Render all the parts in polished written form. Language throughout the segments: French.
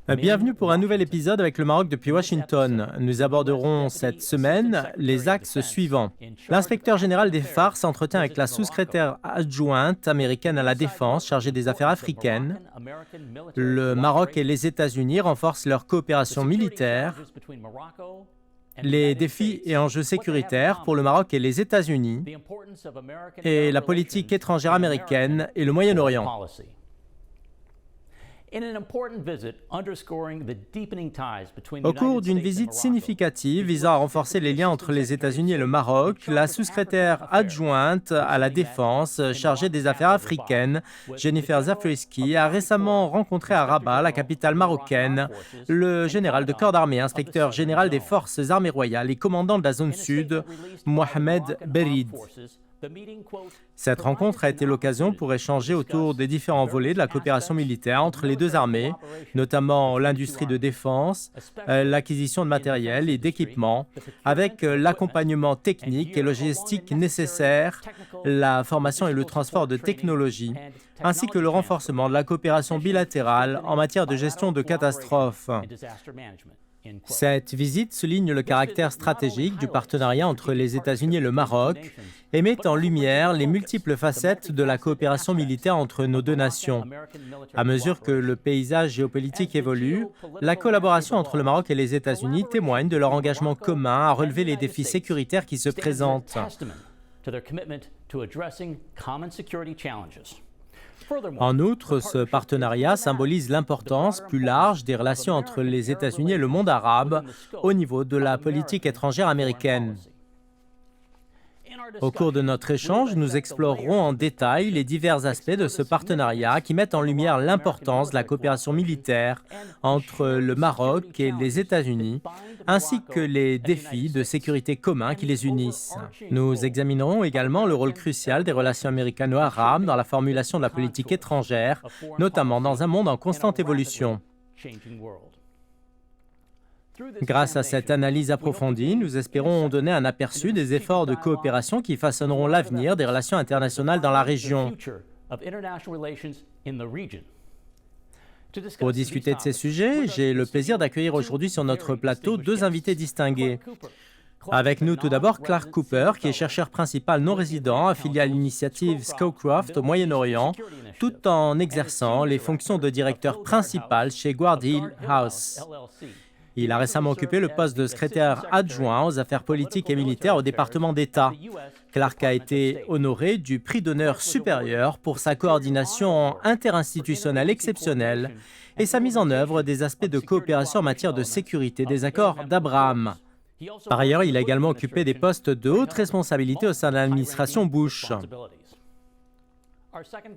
Bienvenue pour un nouvel épisode avec le Maroc depuis Washington. Nous aborderons cette semaine les axes suivants. L'inspecteur général des FARC s'entretient avec la sous-secrétaire adjointe américaine à la Défense chargée des affaires africaines. Le Maroc et les États-Unis renforcent leur coopération militaire. Les défis et enjeux sécuritaires pour le Maroc et les États-Unis. Et la politique étrangère américaine et le Moyen-Orient. Au cours d'une visite significative visant à renforcer les liens entre les États-Unis et le Maroc, la sous-secrétaire adjointe à la Défense chargée des affaires africaines, Jennifer Zafriski, a récemment rencontré à Rabat, la capitale marocaine, le général de corps d'armée, inspecteur général des forces armées royales et commandant de la zone sud, Mohamed Berid. Cette rencontre a été l'occasion pour échanger autour des différents volets de la coopération militaire entre les deux armées, notamment l'industrie de défense, l'acquisition de matériel et d'équipements, avec l'accompagnement technique et logistique nécessaire, la formation et le transport de technologies, ainsi que le renforcement de la coopération bilatérale en matière de gestion de catastrophes. Cette visite souligne le caractère stratégique du partenariat entre les États-Unis et le Maroc et met en lumière les multiples facettes de la coopération militaire entre nos deux nations. À mesure que le paysage géopolitique évolue, la collaboration entre le Maroc et les États-Unis témoigne de leur engagement commun à relever les défis sécuritaires qui se présentent. En outre, ce partenariat symbolise l'importance plus large des relations entre les États-Unis et le monde arabe au niveau de la politique étrangère américaine. Au cours de notre échange, nous explorerons en détail les divers aspects de ce partenariat qui mettent en lumière l'importance de la coopération militaire entre le Maroc et les États-Unis, ainsi que les défis de sécurité communs qui les unissent. Nous examinerons également le rôle crucial des relations américano-arabes dans la formulation de la politique étrangère, notamment dans un monde en constante évolution. Grâce à cette analyse approfondie, nous espérons donner un aperçu des efforts de coopération qui façonneront l'avenir des relations internationales dans la région. Pour discuter de ces sujets, j'ai le plaisir d'accueillir aujourd'hui sur notre plateau deux invités distingués. Avec nous tout d'abord Clark Cooper, qui est chercheur principal non résident affilié à l'initiative Scowcroft au Moyen-Orient, tout en exerçant les fonctions de directeur principal chez Guard Hill House. Il a récemment occupé le poste de secrétaire adjoint aux affaires politiques et militaires au département d'État. Clark a été honoré du prix d'honneur supérieur pour sa coordination interinstitutionnelle exceptionnelle et sa mise en œuvre des aspects de coopération en matière de sécurité des accords d'Abraham. Par ailleurs, il a également occupé des postes de haute responsabilité au sein de l'administration Bush.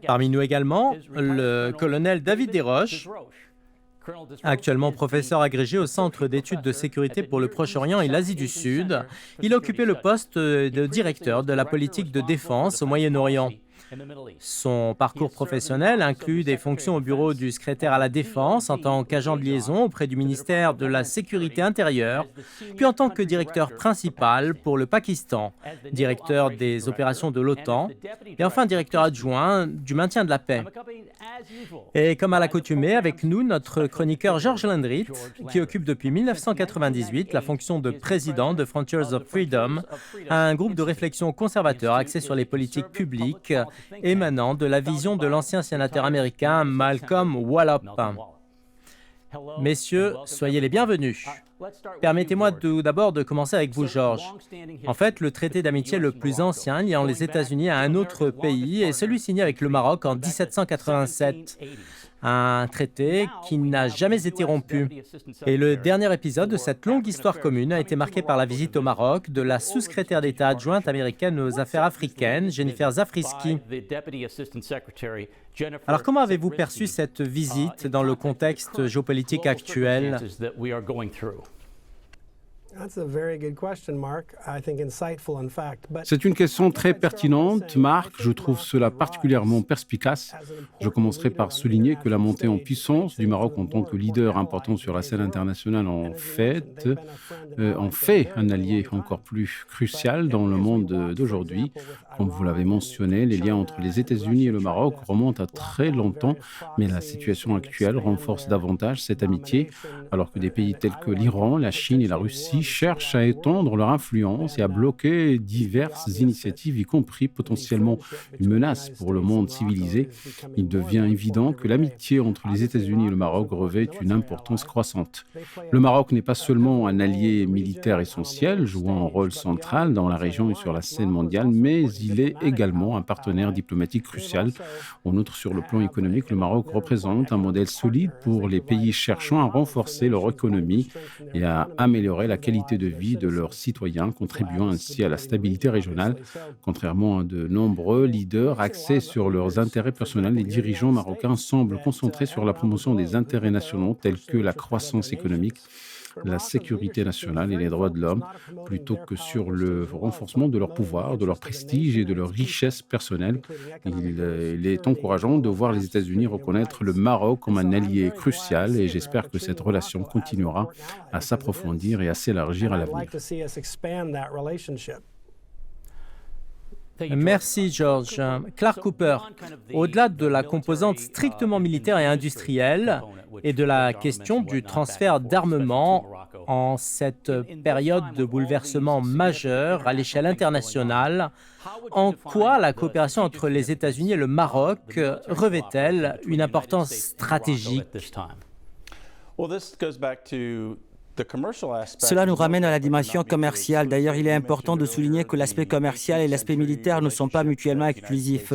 Parmi nous également, le colonel David Desroches, actuellement professeur agrégé au Centre d'études de sécurité pour le Proche-Orient et l'Asie du Sud. Il a occupé le poste de directeur de la politique de défense au Moyen-Orient. Son parcours professionnel inclut des fonctions au bureau du secrétaire à la Défense en tant qu'agent de liaison auprès du ministère de la Sécurité intérieure, puis en tant que directeur principal pour le Pakistan, directeur des opérations de l'OTAN et enfin directeur adjoint du maintien de la paix. Et comme à l'accoutumée, avec nous, notre chroniqueur Georges Landrit, qui occupe depuis 1998 la fonction de président de Frontiers of Freedom, un groupe de réflexion conservateur axé sur les politiques publiques émanant de la vision de l'ancien sénateur américain Malcolm Wallop. Messieurs, soyez les bienvenus. Permettez-moi tout d'abord de commencer avec vous, Georges. En fait, le traité d'amitié le plus ancien liant les États-Unis à un autre pays est celui signé avec le Maroc en 1787. Un traité qui n'a jamais été rompu. Et le dernier épisode de cette longue histoire commune a été marqué par la visite au Maroc de la sous-secrétaire d'État adjointe américaine aux affaires africaines, Jennifer Zafriski. Alors, comment avez-vous perçu cette visite dans le contexte géopolitique actuel? C'est une question très pertinente, Marc. Je trouve cela particulièrement perspicace. Je commencerai par souligner que la montée en puissance du Maroc en tant que leader important sur la scène internationale en fait un allié encore plus crucial dans le monde d'aujourd'hui. Comme vous l'avez mentionné, les liens entre les États-Unis et le Maroc remontent à très longtemps, mais la situation actuelle renforce davantage cette amitié, alors que des pays tels que l'Iran, la Chine et la Russie cherchent à étendre leur influence et à bloquer diverses initiatives, y compris potentiellement une menace pour le monde civilisé. Il devient évident que l'amitié entre les États-Unis et le Maroc revêt une importance croissante. Le Maroc n'est pas seulement un allié militaire essentiel, jouant un rôle central dans la région et sur la scène mondiale, mais il est également un partenaire diplomatique crucial. En outre, sur le plan économique, le Maroc représente un modèle solide pour les pays cherchant à renforcer leur économie et à améliorer la qualité de vie de leurs citoyens, contribuant ainsi à la stabilité régionale. Contrairement à de nombreux leaders axés sur leurs intérêts personnels, les dirigeants marocains semblent concentrés sur la promotion des intérêts nationaux tels que la croissance économique, la sécurité nationale et les droits de l'homme, plutôt que sur le renforcement de leur pouvoir, de leur prestige et de leur richesse personnelle. Il est encourageant de voir les États-Unis reconnaître le Maroc comme un allié crucial et j'espère que cette relation continuera à s'approfondir et à s'élargir à l'avenir. Merci, George. Clark Cooper, au-delà de la composante strictement militaire et industrielle et de la question du transfert d'armement en cette période de bouleversement majeur à l'échelle internationale, en quoi la coopération entre les États-Unis et le Maroc revêt-elle une importance stratégique? Cela nous ramène à la dimension commerciale. D'ailleurs, il est important de souligner que l'aspect commercial et l'aspect militaire ne sont pas mutuellement exclusifs.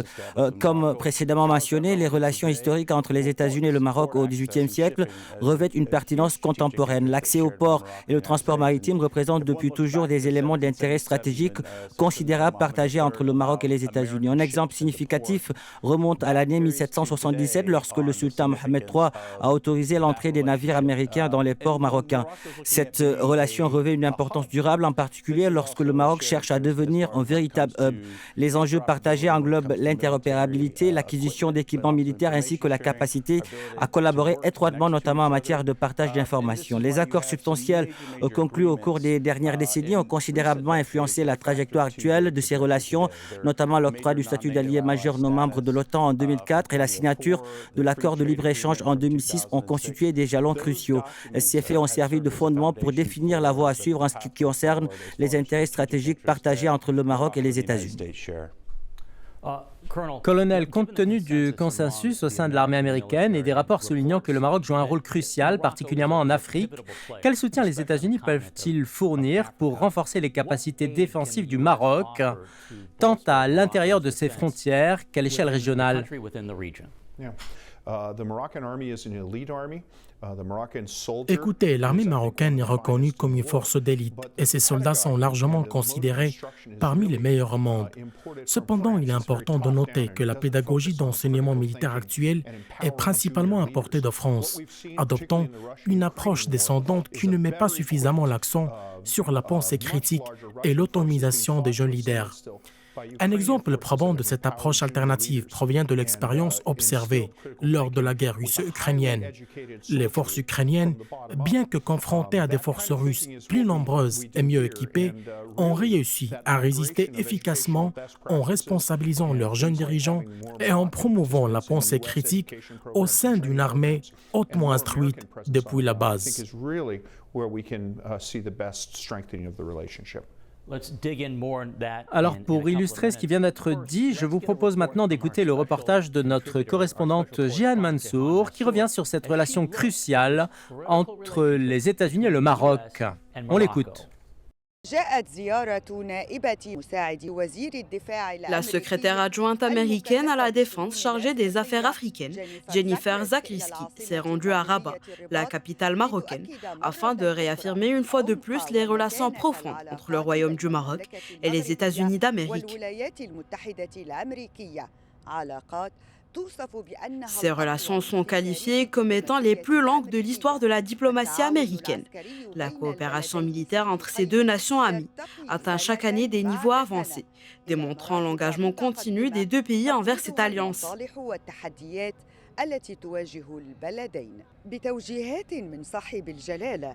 Comme précédemment mentionné, les relations historiques entre les États-Unis et le Maroc au XVIIIe siècle revêtent une pertinence contemporaine. L'accès aux ports et le transport maritime représentent depuis toujours des éléments d'intérêt stratégique considérables partagés entre le Maroc et les États-Unis. Un exemple significatif remonte à l'année 1777 lorsque le sultan Mohammed III a autorisé l'entrée des navires américains dans les ports marocains. Cette relation revêt une importance durable, en particulier lorsque le Maroc cherche à devenir un véritable hub. Les enjeux partagés englobent l'interopérabilité, l'acquisition d'équipements militaires ainsi que la capacité à collaborer étroitement, notamment en matière de partage d'informations. Les accords substantiels conclus au cours des dernières décennies ont considérablement influencé la trajectoire actuelle de ces relations, notamment l'octroi du statut d'allié majeur non membre de l'OTAN en 2004 et la signature de l'accord de libre-échange en 2006 ont constitué des jalons cruciaux. Ces faits ont servi de fondement pour définir la voie à suivre en ce qui concerne les intérêts stratégiques partagés entre le Maroc et les États-Unis. Colonel, compte tenu du consensus au sein de l'armée américaine et des rapports soulignant que le Maroc joue un rôle crucial, particulièrement en Afrique, quel soutien les États-Unis peuvent-ils fournir pour renforcer les capacités défensives du Maroc, tant à l'intérieur de ses frontières qu'à l'échelle régionale? Écoutez, l'armée marocaine est reconnue comme une force d'élite et ses soldats sont largement considérés parmi les meilleurs au monde. Cependant, il est important de noter que la pédagogie d'enseignement militaire actuelle est principalement importée de France, adoptant une approche descendante qui ne met pas suffisamment l'accent sur la pensée critique et l'autonomisation des jeunes leaders. Un exemple probant de cette approche alternative provient de l'expérience observée lors de la guerre russo-ukrainienne. Les forces ukrainiennes, bien que confrontées à des forces russes plus nombreuses et mieux équipées, ont réussi à résister efficacement en responsabilisant leurs jeunes dirigeants et en promouvant la pensée critique au sein d'une armée hautement instruite depuis la base. Alors, pour illustrer ce qui vient d'être dit, je vous propose maintenant d'écouter le reportage de notre correspondante Jihan Mansour, qui revient sur cette relation cruciale entre les États-Unis et le Maroc. On l'écoute. La secrétaire adjointe américaine à la Défense chargée des affaires africaines, Jennifer Zakriski, s'est rendue à Rabat, la capitale marocaine, afin de réaffirmer une fois de plus les relations profondes entre le Royaume du Maroc et les États-Unis d'Amérique. Ces relations sont qualifiées comme étant les plus longues de l'histoire de la diplomatie américaine. La coopération militaire entre ces deux nations amies atteint chaque année des niveaux avancés, démontrant l'engagement continu des deux pays envers cette alliance.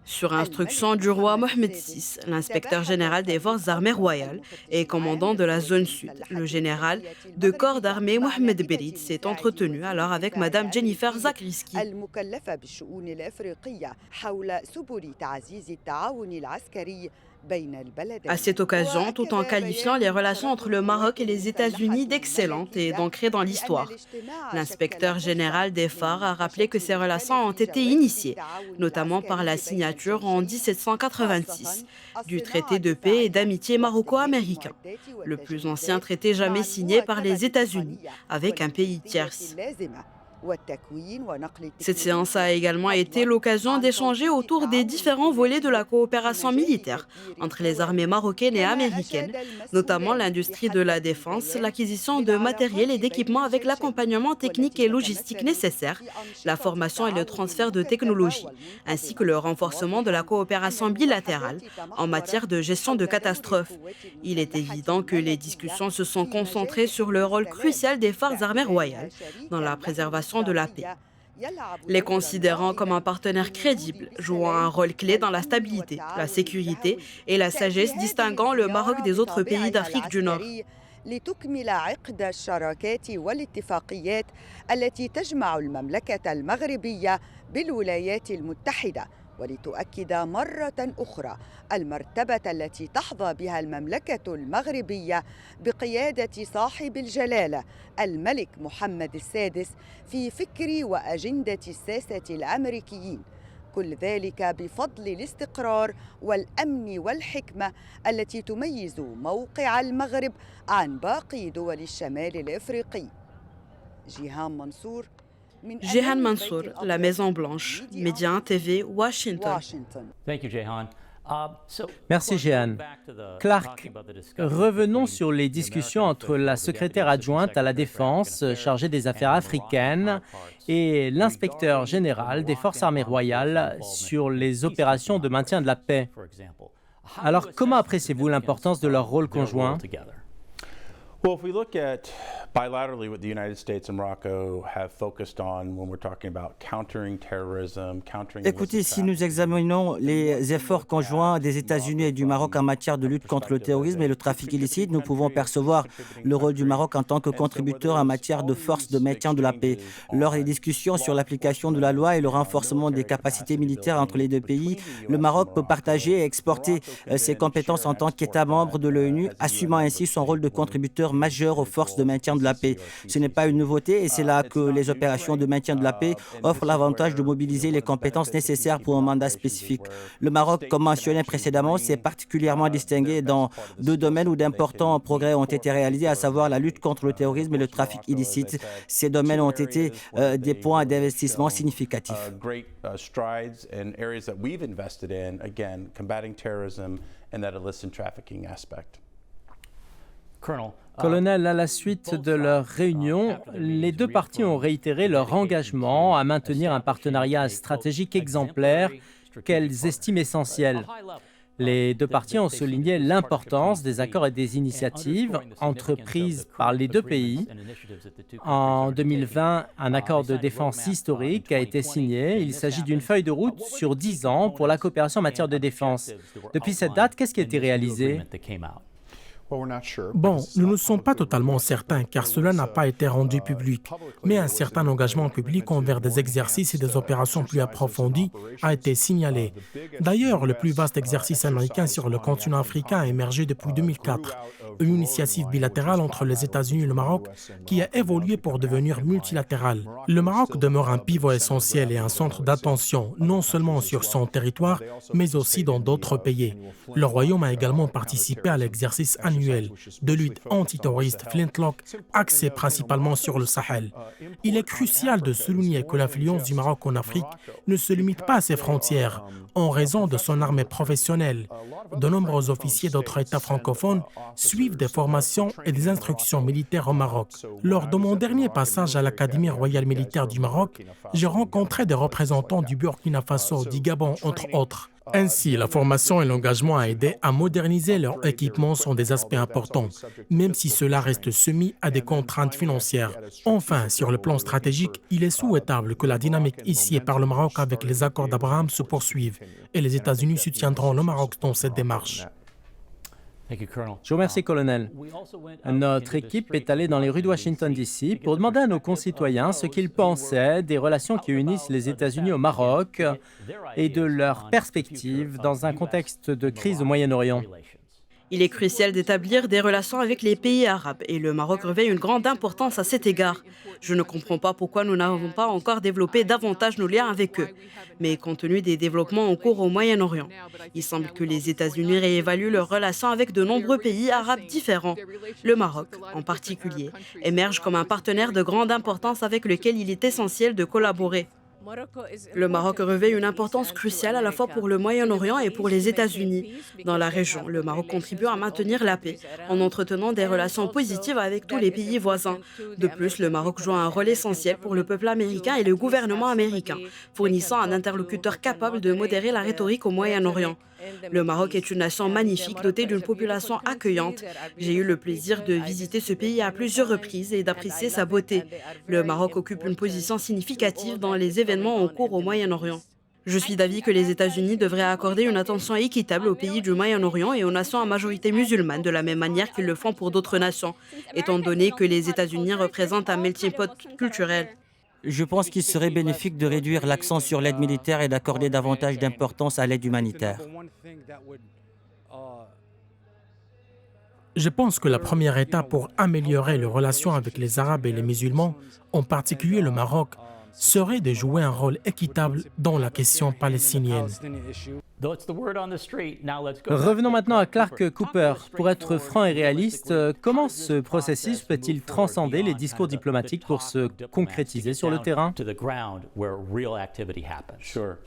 Sur instruction du roi Mohammed VI, l'inspecteur général des forces armées royales et commandant de la zone sud, le général de corps d'armée Mohammed Berid, s'est entretenu alors avec Madame Jennifer Zakriski. À cette occasion, tout en qualifiant les relations entre le Maroc et les États-Unis d'excellentes et d'ancrées dans l'histoire, l'inspecteur général des phares a rappelé que ces relations ont été initiées, notamment par la signature en 1786 du traité de paix et d'amitié maroco-américain, le plus ancien traité jamais signé par les États-Unis avec un pays tierce. Cette séance a également été l'occasion d'échanger autour des différents volets de la coopération militaire entre les armées marocaines et américaines, notamment l'industrie de la défense, l'acquisition de matériel et d'équipements avec l'accompagnement technique et logistique nécessaire, la formation et le transfert de technologies, ainsi que le renforcement de la coopération bilatérale en matière de gestion de catastrophes. Il est évident que les discussions se sont concentrées sur le rôle crucial des forces armées royales dans la préservation de la paix, les considérant comme un partenaire crédible, jouant un rôle clé dans la stabilité, la sécurité et la sagesse distinguant le Maroc des autres pays d'Afrique du Nord. لتكمل عقد الشراكات والاتفاقيات التي تجمع المملكة المغربية بالولايات المتحدة ولتؤكد مرة أخرى المرتبة التي تحظى بها المملكة المغربية بقيادة صاحب الجلالة الملك محمد السادس في فكر وأجندة الساسة الأمريكيين. كل ذلك بفضل الاستقرار والأمن والحكمة التي تميز موقع المغرب عن باقي دول الشمال الإفريقي. Jehan Mansour, La Maison Blanche, Média TV, Washington. Merci Jehan. Clark, revenons sur les discussions entre la secrétaire adjointe à la Défense chargée des affaires africaines et l'inspecteur général des forces armées royales sur les opérations de maintien de la paix. Alors, comment appréciez-vous l'importance de leur rôle conjoint ? Well, if we look at bilaterally what the United States and Morocco have focused on when we're talking about countering terrorism, countering Écoutez, si nous examinons les efforts conjoints des États-Unis et du Maroc en matière de lutte contre le terrorisme et le trafic illicite, nous pouvons percevoir le rôle du Maroc en tant que contributeur en matière de force de maintien de la paix. Lors des discussions sur l'application de la loi et le renforcement des capacités militaires entre les deux pays, le Maroc peut partager et exporter ses compétences en tant qu'État membre de l'ONU, assumant ainsi son rôle de contributeur majeur aux forces de maintien de la paix. Ce n'est pas une nouveauté et c'est là que les opérations de maintien de la paix offrent l'avantage de mobiliser les compétences nécessaires pour un mandat spécifique. Le Maroc, comme mentionné précédemment, s'est particulièrement distingué dans deux domaines où d'importants progrès ont été réalisés, à savoir la lutte contre le terrorisme et le trafic illicite. Ces domaines ont été des points d'investissement significatifs. Colonel, à la suite de leur réunion, les deux parties ont réitéré leur engagement à maintenir un partenariat stratégique exemplaire qu'elles estiment essentiel. Les deux parties ont souligné l'importance des accords et des initiatives entreprises par les deux pays. En 2020, un accord de défense historique a été signé. Il s'agit d'une feuille de route sur 10 ans pour la coopération en matière de défense. Depuis cette date, qu'est-ce qui a été réalisé ? Bon, nous ne sommes pas totalement certains car cela n'a pas été rendu public, mais un certain engagement public envers des exercices et des opérations plus approfondies a été signalé. D'ailleurs, le plus vaste exercice américain sur le continent africain a émergé depuis 2004, une initiative bilatérale entre les États-Unis et le Maroc qui a évolué pour devenir multilatérale. Le Maroc demeure un pivot essentiel et un centre d'attention, non seulement sur son territoire, mais aussi dans d'autres pays. Le Royaume a également participé à l'exercice annuel annuel de lutte antiterroriste Flintlock axé principalement sur le Sahel. Il est crucial de souligner que l'influence du Maroc en Afrique ne se limite pas à ses frontières en raison de son armée professionnelle. De nombreux officiers d'autres États francophones suivent des formations et des instructions militaires au Maroc. Lors de mon dernier passage à l'Académie royale militaire du Maroc, j'ai rencontré des représentants du Burkina Faso, du Gabon, entre autres. Ainsi, la formation et l'engagement à aider à moderniser leur équipement sont des aspects importants, même si cela reste soumis à des contraintes financières. Enfin, sur le plan stratégique, il est souhaitable que la dynamique initiée par le Maroc avec les accords d'Abraham se poursuive et les États-Unis soutiendront le Maroc dans cette démarche. Je vous remercie, colonel. Notre équipe est allée dans les rues de Washington, D.C. pour demander à nos concitoyens ce qu'ils pensaient des relations qui unissent les États-Unis au Maroc et de leurs perspectives dans un contexte de crise au Moyen-Orient. Il est crucial d'établir des relations avec les pays arabes et le Maroc revêt une grande importance à cet égard. Je ne comprends pas pourquoi nous n'avons pas encore développé davantage nos liens avec eux. Mais compte tenu des développements en cours au Moyen-Orient, il semble que les États-Unis réévaluent leurs relations avec de nombreux pays arabes différents. Le Maroc, en particulier, émerge comme un partenaire de grande importance avec lequel il est essentiel de collaborer. Le Maroc revêt une importance cruciale à la fois pour le Moyen-Orient et pour les États-Unis. Dans la région, le Maroc contribue à maintenir la paix en entretenant des relations positives avec tous les pays voisins. De plus, le Maroc joue un rôle essentiel pour le peuple américain et le gouvernement américain, fournissant un interlocuteur capable de modérer la rhétorique au Moyen-Orient. Le Maroc est une nation magnifique dotée d'une population accueillante. J'ai eu le plaisir de visiter ce pays à plusieurs reprises et d'apprécier sa beauté. Le Maroc occupe une position significative dans les événements en cours au Moyen-Orient. Je suis d'avis que les États-Unis devraient accorder une attention équitable aux pays du Moyen-Orient et aux nations à majorité musulmane de la même manière qu'ils le font pour d'autres nations, étant donné que les États-Unis représentent un melting pot culturel. Je pense qu'il serait bénéfique de réduire l'accent sur l'aide militaire et d'accorder davantage d'importance à l'aide humanitaire. Je pense que la première étape pour améliorer les relations avec les Arabes et les musulmans, en particulier le Maroc, serait de jouer un rôle équitable dans la question palestinienne. Revenons maintenant à Clark Cooper. Pour être franc et réaliste, comment ce processus peut-il transcender les discours diplomatiques pour se concrétiser sur le terrain? Sure.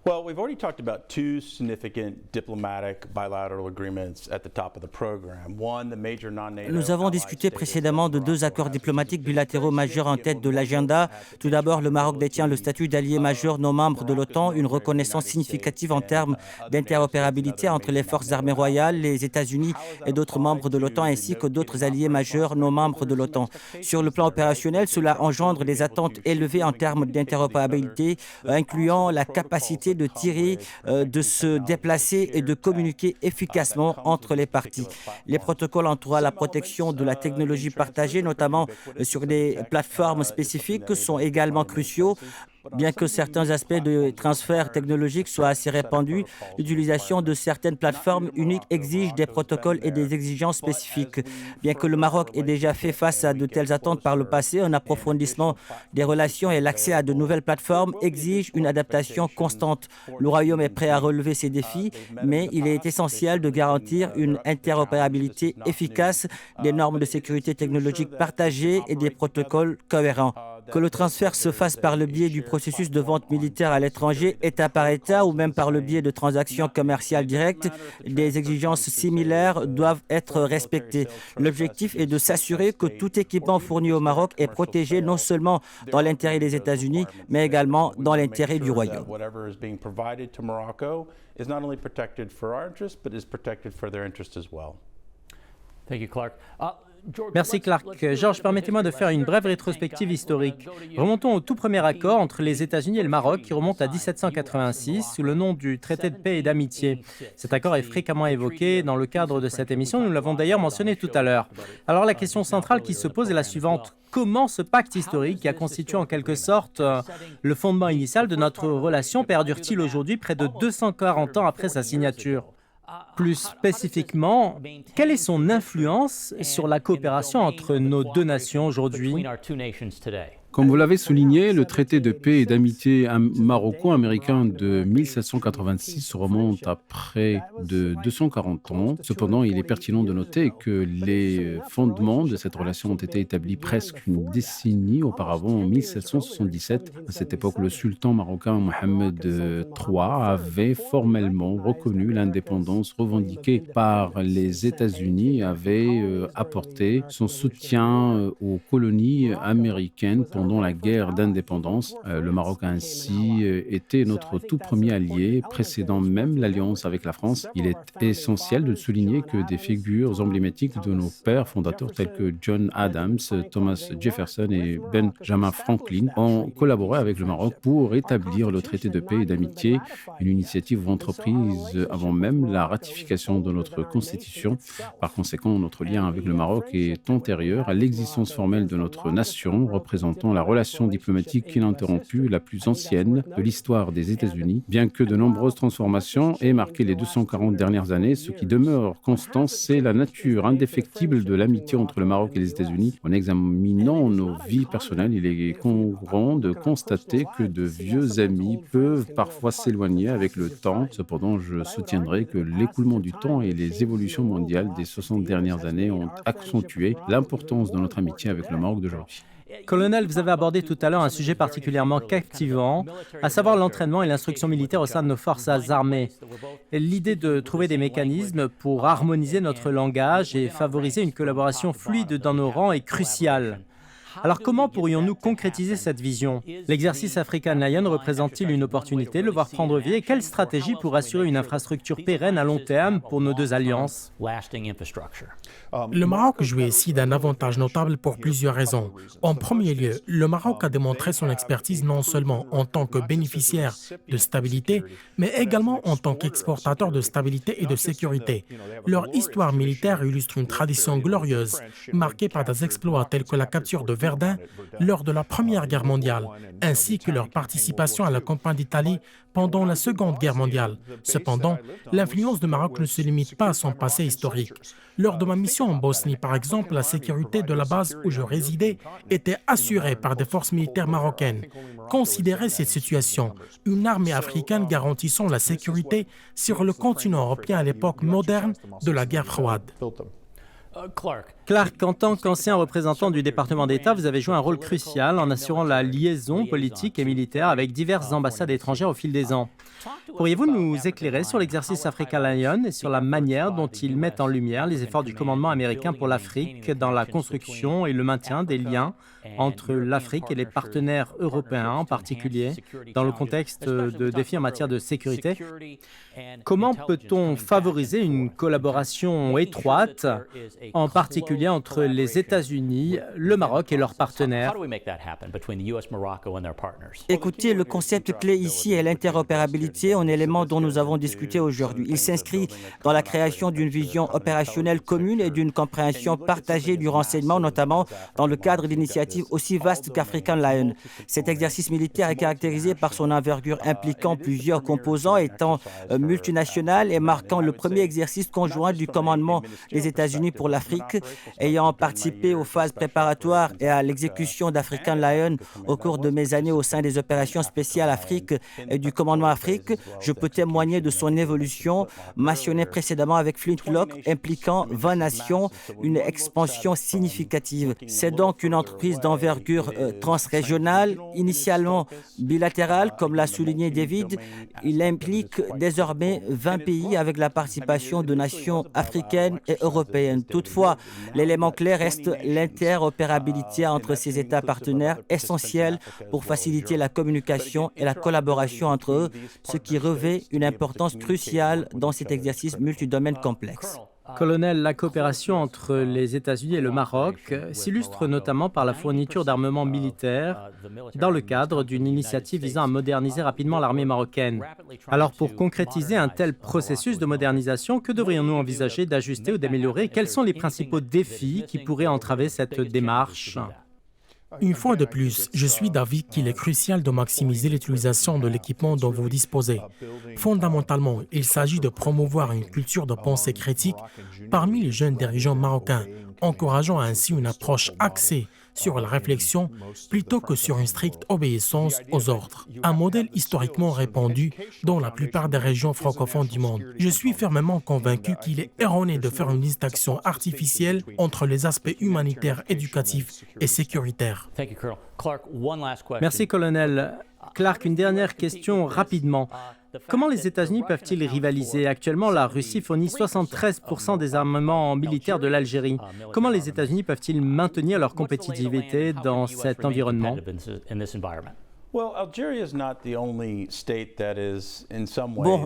Well, we've already talked about two significant diplomatic bilateral agreements at the top of the program. One, the major non-NATO. Nous avons discuté précédemment de deux accords diplomatiques bilatéraux majeurs en tête de l'agenda. Tout d'abord, le Maroc détient le statut d'allié majeur non membre de l'OTAN, une reconnaissance significative en termes d'interopérabilité entre les forces armées royales, les États-Unis et d'autres membres de l'OTAN, ainsi que d'autres alliés majeurs non membres de l'OTAN. Sur le plan opérationnel, cela engendre des attentes élevées en termes d'interopérabilité, incluant la capacité de tirer, de se déplacer et de communiquer efficacement entre les parties. Les protocoles entourant la protection de la technologie partagée, notamment sur des plateformes spécifiques, sont également cruciaux. Bien que certains aspects de transfert technologique soient assez répandus, l'utilisation de certaines plateformes uniques exige des protocoles et des exigences spécifiques. Bien que le Maroc ait déjà fait face à de telles attentes par le passé, un approfondissement des relations et l'accès à de nouvelles plateformes exigent une adaptation constante. Le Royaume est prêt à relever ces défis, mais il est essentiel de garantir une interopérabilité efficace, des normes de sécurité technologique partagées et des protocoles cohérents. Que le transfert se fasse par le biais du processus de vente militaire à l'étranger, État par État, ou même par le biais de transactions commerciales directes, des exigences similaires doivent être respectées. L'objectif est de s'assurer que tout équipement fourni au Maroc est protégé non seulement dans l'intérêt des États-Unis, mais également dans l'intérêt du Royaume. Merci Clark. Georges, permettez-moi de faire une brève rétrospective historique. Remontons au tout premier accord entre les États-Unis et le Maroc qui remonte à 1786 sous le nom du traité de paix et d'amitié. Cet accord est fréquemment évoqué dans le cadre de cette émission, nous l'avons d'ailleurs mentionné tout à l'heure. Alors la question centrale qui se pose est la suivante. Comment ce pacte historique qui a constitué en quelque sorte le fondement initial de notre relation perdure-t-il aujourd'hui près de 240 ans après sa signature ? Plus spécifiquement, quelle est son influence sur la coopération entre nos deux nations aujourd'hui? Comme vous l'avez souligné, le traité de paix et d'amitié maroco-américain de 1786 remonte à près de 240 ans. Cependant, il est pertinent de noter que les fondements de cette relation ont été établis presque une décennie auparavant, en 1777. À cette époque, le sultan marocain Mohammed III avait formellement reconnu l'indépendance revendiquée par les États-Unis et avait apporté son soutien aux colonies américaines pendant la guerre d'indépendance. Le Maroc a ainsi été notre tout premier allié, précédant même l'alliance avec la France. Il est essentiel de souligner que des figures emblématiques de nos pères fondateurs tels que John Adams, Thomas Jefferson et Benjamin Franklin ont collaboré avec le Maroc pour établir le traité de paix et d'amitié, une initiative entreprise avant même la ratification de notre Constitution. Par conséquent, notre lien avec le Maroc est antérieur à l'existence formelle de notre nation, représentant la relation diplomatique ininterrompue la plus ancienne de l'histoire des États-Unis. Bien que de nombreuses transformations aient marqué les 240 dernières années, ce qui demeure constant, c'est la nature indéfectible de l'amitié entre le Maroc et les États-Unis. En examinant nos vies personnelles, il est courant de constater que de vieux amis peuvent parfois s'éloigner avec le temps. Cependant, je soutiendrai que l'écoulement du temps et les évolutions mondiales des 60 dernières années ont accentué l'importance de notre amitié avec le Maroc d'aujourd'hui. Colonel, vous avez abordé tout à l'heure un sujet particulièrement captivant, à savoir l'entraînement et l'instruction militaire au sein de nos forces armées. L'idée de trouver des mécanismes pour harmoniser notre langage et favoriser une collaboration fluide dans nos rangs est cruciale. Alors comment pourrions-nous concrétiser cette vision? L'exercice African Lion représente-t-il une opportunité de le voir prendre vie et quelle stratégie pour assurer une infrastructure pérenne à long terme pour nos deux alliances? Le Maroc jouit ici d'un avantage notable pour plusieurs raisons. En premier lieu, le Maroc a démontré son expertise non seulement en tant que bénéficiaire de stabilité, mais également en tant qu'exportateur de stabilité et de sécurité. Leur histoire militaire illustre une tradition glorieuse, marquée par des exploits tels que la capture de Verdun lors de la Première Guerre mondiale, ainsi que leur participation à la campagne d'Italie pendant la Seconde Guerre mondiale. Cependant, l'influence du Maroc ne se limite pas à son passé historique. Lors de ma mission en Bosnie, par exemple, la sécurité de la base où je résidais était assurée par des forces militaires marocaines. Considérez cette situation, une armée africaine garantissant la sécurité sur le continent européen à l'époque moderne de la guerre froide. Clark, en tant qu'ancien représentant du département d'État, vous avez joué un rôle crucial en assurant la liaison politique et militaire avec diverses ambassades étrangères au fil des ans. Pourriez-vous nous éclairer sur l'exercice African Lion et sur la manière dont il met en lumière les efforts du commandement américain pour l'Afrique dans la construction et le maintien des liens entre l'Afrique et les partenaires européens, en particulier dans le contexte de défis en matière de sécurité? Comment peut-on favoriser une collaboration étroite, en particulier entre les États-Unis, le Maroc et leurs partenaires? Écoutez, le concept clé ici est l'interopérabilité, un élément dont nous avons discuté aujourd'hui. Il s'inscrit dans la création d'une vision opérationnelle commune et d'une compréhension partagée du renseignement, notamment dans le cadre d'initiatives aussi vastes qu'African Lion. Cet exercice militaire est caractérisé par son envergure impliquant plusieurs composants, étant multinational et marquant le premier exercice conjoint du commandement des États-Unis pour l'Afrique. Ayant participé aux phases préparatoires et à l'exécution d'African Lion au cours de mes années au sein des opérations spéciales Afrique et du commandement Afrique, je peux témoigner de son évolution mentionnée précédemment avec Flintlock, impliquant 20 nations, une expansion significative. C'est donc une entreprise d'envergure transrégionale, initialement bilatérale, comme l'a souligné David. Il implique désormais 20 pays avec la participation de nations africaines et européennes. Toutefois, l'élément clé reste l'interopérabilité entre ces États partenaires, essentielle pour faciliter la communication et la collaboration entre eux, ce qui revêt une importance cruciale dans cet exercice multidomaine complexe. Colonel, la coopération entre les États-Unis et le Maroc s'illustre notamment par la fourniture d'armements militaires dans le cadre d'une initiative visant à moderniser rapidement l'armée marocaine. Alors, pour concrétiser un tel processus de modernisation, que devrions-nous envisager d'ajuster ou d'améliorer? Quels sont les principaux défis qui pourraient entraver cette démarche? Une fois de plus, je suis d'avis qu'il est crucial de maximiser l'utilisation de l'équipement dont vous disposez. Fondamentalement, il s'agit de promouvoir une culture de pensée critique parmi les jeunes dirigeants marocains, encourageant ainsi une approche axée sur la réflexion plutôt que sur une stricte obéissance aux ordres. Un modèle historiquement répandu dans la plupart des régions francophones du monde. Je suis fermement convaincu qu'il est erroné de faire une distinction artificielle entre les aspects humanitaires, éducatifs et sécuritaires. Merci, colonel. Clark, une dernière question rapidement. Comment les États-Unis peuvent-ils rivaliser? Actuellement, la Russie fournit 73% des armements militaires de l'Algérie. Comment les États-Unis peuvent-ils maintenir leur compétitivité dans cet environnement? Bon,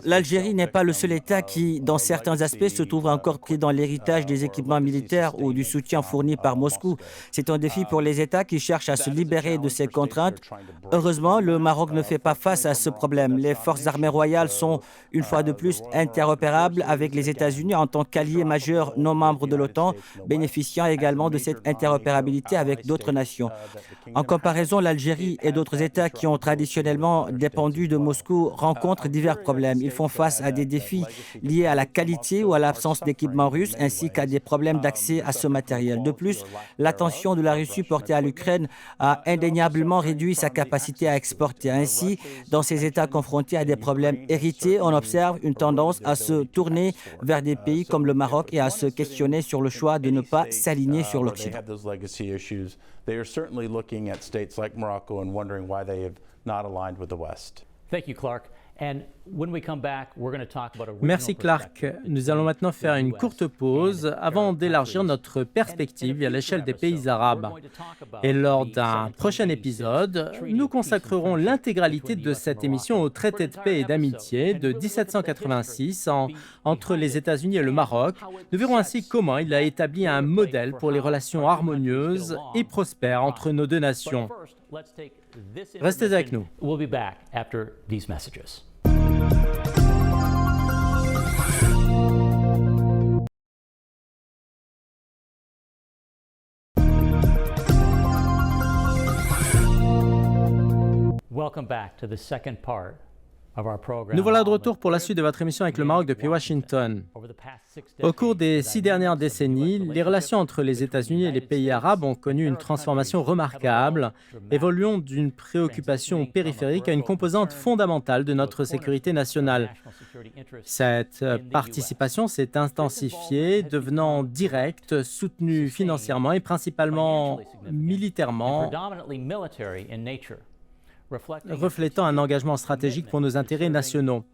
l'Algérie n'est pas le seul État qui, dans certains aspects, se trouve encore pris dans l'héritage des équipements militaires ou du soutien fourni par Moscou. C'est un défi pour les États qui cherchent à se libérer de ces contraintes. Heureusement, le Maroc ne fait pas face à ce problème. Les forces armées royales sont, une fois de plus, interopérables avec les États-Unis en tant qu'alliés majeurs non membres de l'OTAN, bénéficiant également de cette interopérabilité avec d'autres nations. En comparaison, l'Algérie et d'autres États qui ont traditionnellement dépendu de Moscou rencontrent divers problèmes. Ils font face à des défis liés à la qualité ou à l'absence d'équipements russes, ainsi qu'à des problèmes d'accès à ce matériel. De plus, l'attention de la Russie portée à l'Ukraine a indéniablement réduit sa capacité à exporter. Ainsi, dans ces États confrontés à des problèmes hérités, on observe une tendance à se tourner vers des pays comme le Maroc et à se questionner sur le choix de ne pas s'aligner sur l'Occident. They are certainly looking at states like Morocco and wondering why they have not aligned with the West. Thank you, Clark. Merci Clark. Nous allons maintenant faire une courte pause avant d'élargir notre perspective à l'échelle des pays arabes. Et lors d'un prochain épisode, nous consacrerons l'intégralité de cette émission au traité de paix et d'amitié de 1786 entre les États-Unis et le Maroc. Nous verrons ainsi comment il a établi un modèle pour les relations harmonieuses et prospères entre nos deux nations. Restez avec nous. We'll be back after these messages. Welcome back to the second part of our program. Nous voilà de retour pour la suite de votre émission avec le Maroc depuis Washington. Au cours des 6 dernières décennies, les relations entre les États-Unis et les pays arabes ont connu une transformation remarquable, évoluant d'une préoccupation périphérique à une composante fondamentale de notre sécurité nationale. Cette participation s'est intensifiée, devenant directe, soutenue financièrement et principalement militairement, reflétant un engagement stratégique pour nos intérêts nationaux.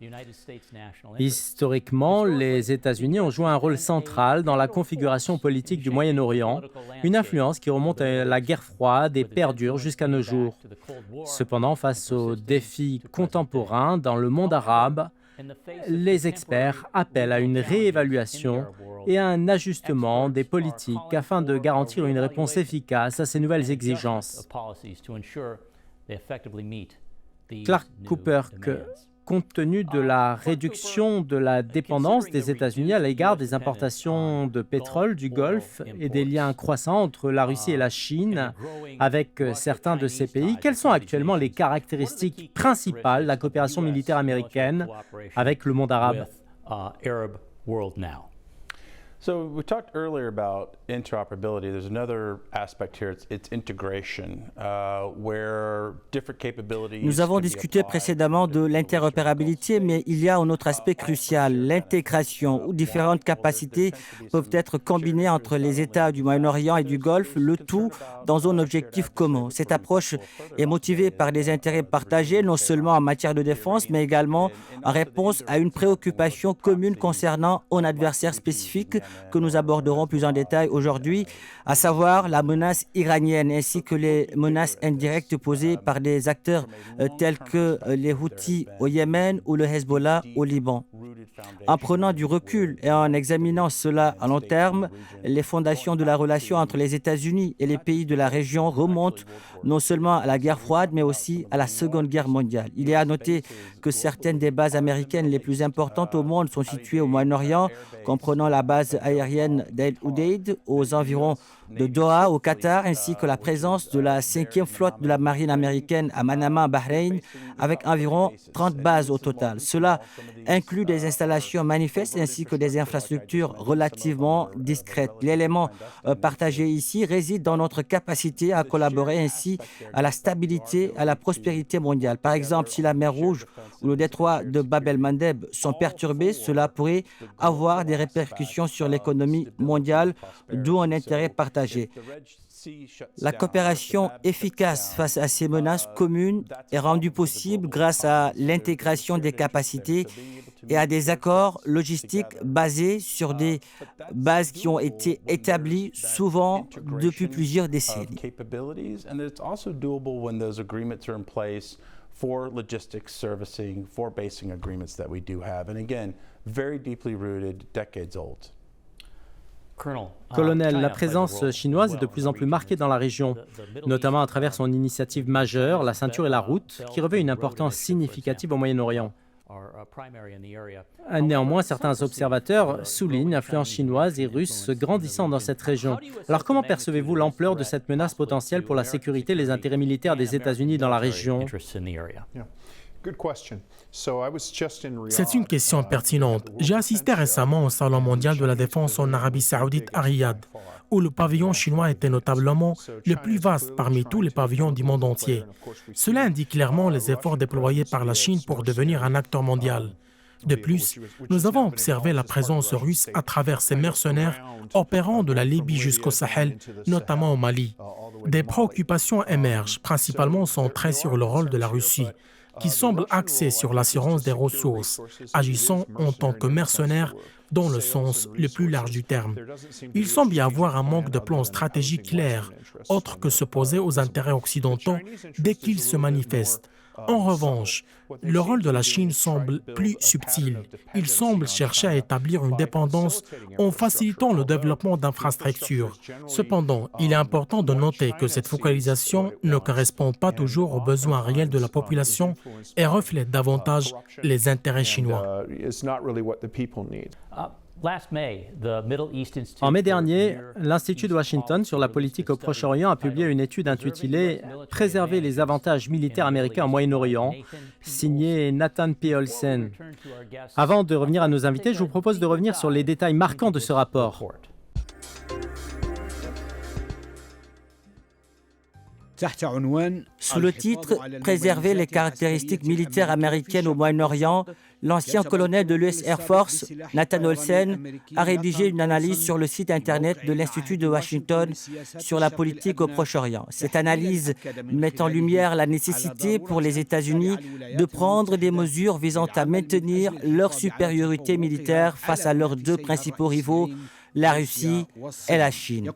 Historiquement, les États-Unis ont joué un rôle central dans la configuration politique du Moyen-Orient, une influence qui remonte à la guerre froide et perdure jusqu'à nos jours. Cependant, face aux défis contemporains dans le monde arabe, les experts appellent à une réévaluation et à un ajustement des politiques afin de garantir une réponse efficace à ces nouvelles exigences. Clark Cooper, compte tenu de la réduction de la dépendance des États-Unis à l'égard des importations de pétrole du Golfe et des liens croissants entre la Russie et la Chine avec certains de ces pays, quelles sont actuellement les caractéristiques principales de la coopération militaire américaine avec le monde arabe? So we talked earlier about interoperability. There's another aspect here. It's integration, where different capabilities. Nous avons discuté précédemment de l'interopérabilité, mais il y a un autre aspect crucial, l'intégration, où différentes capacités peuvent être combinées entre les États du Moyen-Orient et du Golfe, le tout dans un objectif commun. Cette approche est motivée par des intérêts partagés, non seulement en matière de défense, mais également en réponse à une préoccupation commune concernant un adversaire spécifique que nous aborderons plus en détail aujourd'hui, à savoir la menace iranienne ainsi que les menaces indirectes posées par des acteurs tels que les Houthis au Yémen ou le Hezbollah au Liban. En prenant du recul et en examinant cela à long terme, les fondations de la relation entre les États-Unis et les pays de la région remontent non seulement à la guerre froide, mais aussi à la Seconde Guerre mondiale. Il est à noter que certaines des bases américaines les plus importantes au monde sont situées au Moyen-Orient, comprenant la base aérienne d'El Udeid aux environs de Doha, au Qatar, ainsi que la présence de la 5e flotte de la marine américaine à Manama, Bahreïn, avec environ 30 bases au total. Cela inclut des installations manifestes ainsi que des infrastructures relativement discrètes. L'élément partagé ici réside dans notre capacité à collaborer ainsi à la stabilité, à la prospérité mondiale. Par exemple, si la mer Rouge ou le détroit de Bab el-Mandeb sont perturbés, cela pourrait avoir des répercussions sur l'économie mondiale, d'où un intérêt partagé. La coopération efficace face à ces menaces communes est rendue possible grâce à l'intégration des capacités et à des accords logistiques basés sur des bases qui ont été établies souvent depuis plusieurs décennies. For logistics servicing, for basing agreements that we do have. And again, very deeply rooted, decades old. Colonel, la présence chinoise est de plus en plus marquée dans la région, notamment à travers son initiative majeure, la ceinture et la route, qui revêt une importance significative au Moyen-Orient. Néanmoins, certains observateurs soulignent l'influence chinoise et russe grandissant dans cette région. Alors comment percevez-vous l'ampleur de cette menace potentielle pour la sécurité et les intérêts militaires des États-Unis dans la région? C'est une question pertinente. J'ai assisté récemment au Salon mondial de la défense en Arabie saoudite à Riyad, où le pavillon chinois était notablement le plus vaste parmi tous les pavillons du monde entier. Cela indique clairement les efforts déployés par la Chine pour devenir un acteur mondial. De plus, nous avons observé la présence russe à travers ces mercenaires opérant de la Libye jusqu'au Sahel, notamment au Mali. Des préoccupations émergent, principalement centrées sur le rôle de la Russie, qui semble axé sur l'assurance des ressources, agissant en tant que mercenaire dans le sens le plus large du terme. Il semble y avoir un manque de plan stratégique clair, autre que s'opposer aux intérêts occidentaux dès qu'ils se manifestent. En revanche, le rôle de la Chine semble plus subtil. Il semble chercher à établir une dépendance en facilitant le développement d'infrastructures. Cependant, il est important de noter que cette focalisation ne correspond pas toujours aux besoins réels de la population et reflète davantage les intérêts chinois. En mai dernier, l'Institut de Washington sur la politique au Proche-Orient a publié une étude intitulée « Préserver les avantages militaires américains au Moyen-Orient », signée Nathan P. Olsen. Avant de revenir à nos invités, je vous propose de revenir sur les détails marquants de ce rapport. Sous le titre « Préserver les caractéristiques militaires américaines au Moyen-Orient », l'ancien colonel de l'US Air Force, Nathan Olsen, a rédigé une analyse sur le site Internet de l'Institut de Washington sur la politique au Proche-Orient. Cette analyse met en lumière la nécessité pour les États-Unis de prendre des mesures visant à maintenir leur supériorité militaire face à leurs deux principaux rivaux, la Russie et la Chine.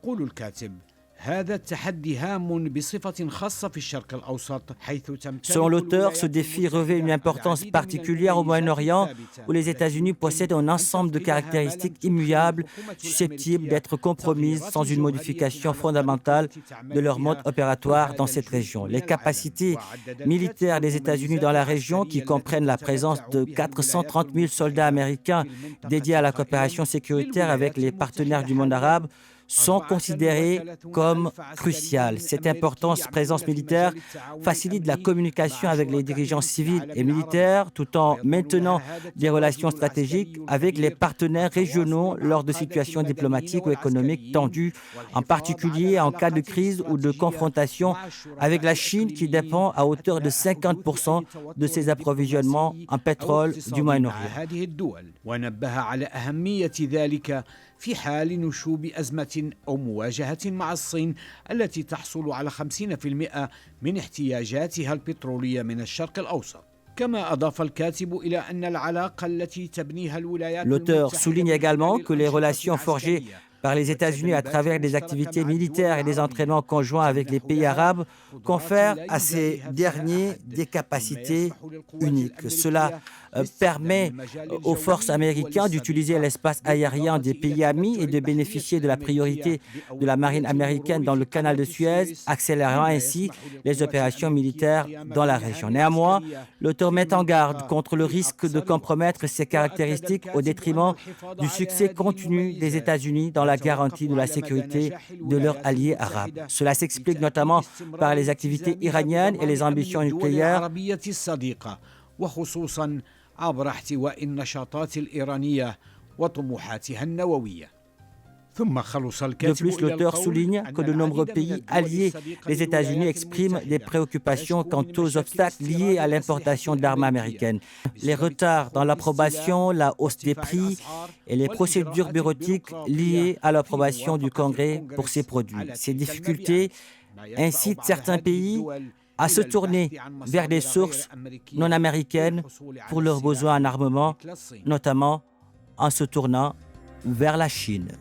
Selon l'auteur, ce défi revêt une importance particulière au Moyen-Orient, où les États-Unis possèdent un ensemble de caractéristiques immuables, susceptibles d'être compromises sans une modification fondamentale de leur mode opératoire dans cette région. Les capacités militaires des États-Unis dans la région, qui comprennent la présence de 430 000 soldats américains dédiés à la coopération sécuritaire avec les partenaires du monde arabe, sont considérées comme cruciales. Cette importante présence militaire facilite la communication avec les dirigeants civils et militaires tout en maintenant des relations stratégiques avec les partenaires régionaux lors de situations diplomatiques ou économiques tendues, en particulier en cas de crise ou de confrontation avec la Chine qui dépend à hauteur de 50% de ses approvisionnements en pétrole du Moyen-Orient. في حال نشوب أزمة أو مواجهة مع الصين التي تحصل على 50% من احتياجاتها البترولية من الشرق الأوسط. L'auteur souligne également que les relations forgées par les États-Unis à travers des activités militaires et des entraînements conjoints avec les pays arabes confère à ces derniers des capacités uniques. Cela permet aux forces américaines d'utiliser l'espace aérien des pays amis et de bénéficier de la priorité de la marine américaine dans le canal de Suez, accélérant ainsi les opérations militaires dans la région. Néanmoins, l'auteur met en garde contre le risque de compromettre ces caractéristiques au détriment du succès continu des États-Unis dans la garantie de la sécurité de leurs alliés arabes. Cela s'explique notamment par les activités iraniennes et les ambitions nucléaires عبر احتواء النشاطات الإيرانية وطموحاتها النووية. De plus, l'auteur souligne que de nombreux pays alliés des États-Unis expriment des préoccupations quant aux obstacles liés à l'importation d'armes américaines. Les retards dans l'approbation, la hausse des prix et les procédures bureautiques liées à l'approbation du Congrès pour ces produits. Ces difficultés incitent certains pays à se tourner vers des sources non américaines pour leurs besoins en armement, notamment en se tournant vers la Chine.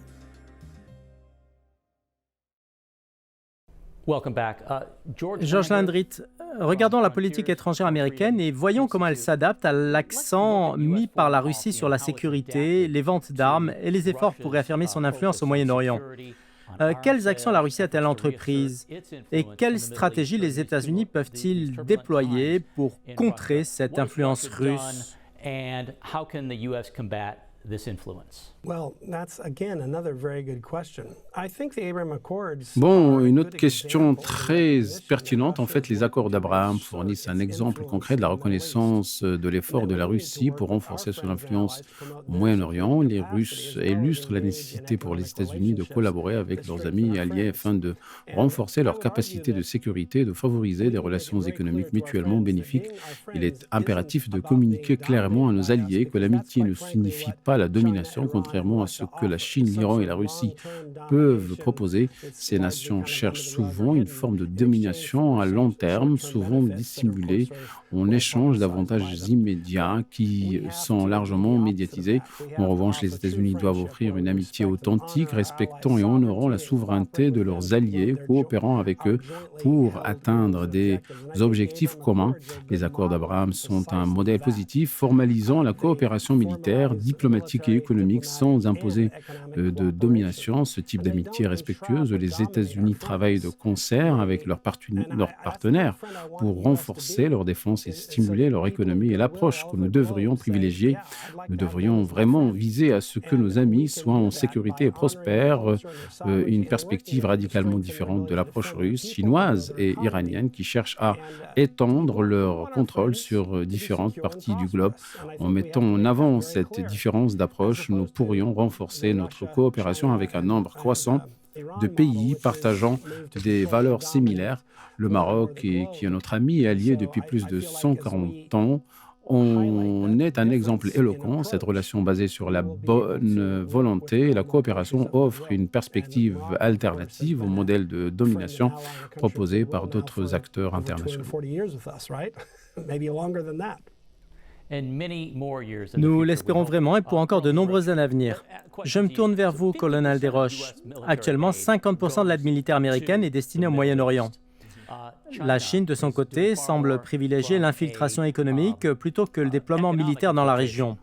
Georges Landrit, regardons la politique étrangère américaine et voyons comment elle s'adapte à l'accent mis par la Russie sur la sécurité, les ventes d'armes et les efforts pour réaffirmer son influence au Moyen-Orient. Quelles actions la Russie a-t-elle entreprises et quelles stratégies les États-Unis peuvent-ils déployer pour contrer cette influence russe? Bon, une autre question très pertinente. En fait, les accords d'Abraham fournissent un exemple concret de la reconnaissance de l'effort de la Russie pour renforcer son influence au Moyen-Orient. Les Russes illustrent la nécessité pour les États-Unis de collaborer avec leurs amis et alliés afin de renforcer leur capacité de sécurité et de favoriser des relations économiques mutuellement bénéfiques. Il est impératif de communiquer clairement à nos alliés que l'amitié ne signifie pas la domination, contrairement à ce que la Chine, l'Iran et la Russie peuvent proposer. Ces nations cherchent souvent une forme de domination à long terme, souvent dissimulée en échange d'avantages immédiats qui sont largement médiatisés. En revanche, les États-Unis doivent offrir une amitié authentique, respectant et honorant la souveraineté de leurs alliés, coopérant avec eux pour atteindre des objectifs communs. Les accords d'Abraham sont un modèle positif, formalisant la coopération militaire, diplomatique et économique sans imposer de domination. Ce type d'amitié respectueuse, les États-Unis travaillent de concert avec leurs partenaires pour renforcer leur défense et stimuler leur économie. Et l'approche que nous devrions privilégier, nous devrions vraiment viser à ce que nos amis soient en sécurité et prospèrent, une perspective radicalement différente de l'approche russe, chinoise et iranienne qui cherchent à étendre leur contrôle sur différentes parties du globe. En mettant en avant cette différence d'approche, nous pourrions renforcer notre coopération avec un nombre croissant de pays partageant des valeurs similaires. Le Maroc, qui est notre ami et allié depuis plus de 140 ans, on est un exemple éloquent. Cette relation basée sur la bonne volonté et la coopération offre une perspective alternative au modèle de domination proposé par d'autres acteurs internationaux. Nous l'espérons vraiment et pour encore de nombreuses années à venir. Je me tourne vers vous, colonel Desroches. Actuellement, 50% de l'aide militaire américaine est destinée au Moyen-Orient. La Chine, de son côté, semble privilégier l'infiltration économique plutôt que le déploiement militaire dans la région.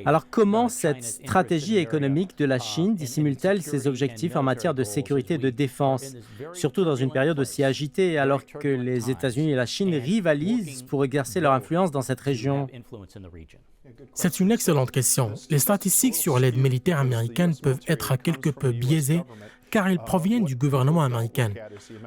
Alors comment cette stratégie économique de la Chine dissimule-t-elle ses objectifs en matière de sécurité et de défense, surtout dans une période aussi agitée alors que les États-Unis et la Chine rivalisent pour exercer leur influence dans cette région? C'est une excellente question. Les statistiques sur l'aide militaire américaine peuvent être quelque peu biaisées car ils proviennent du gouvernement américain.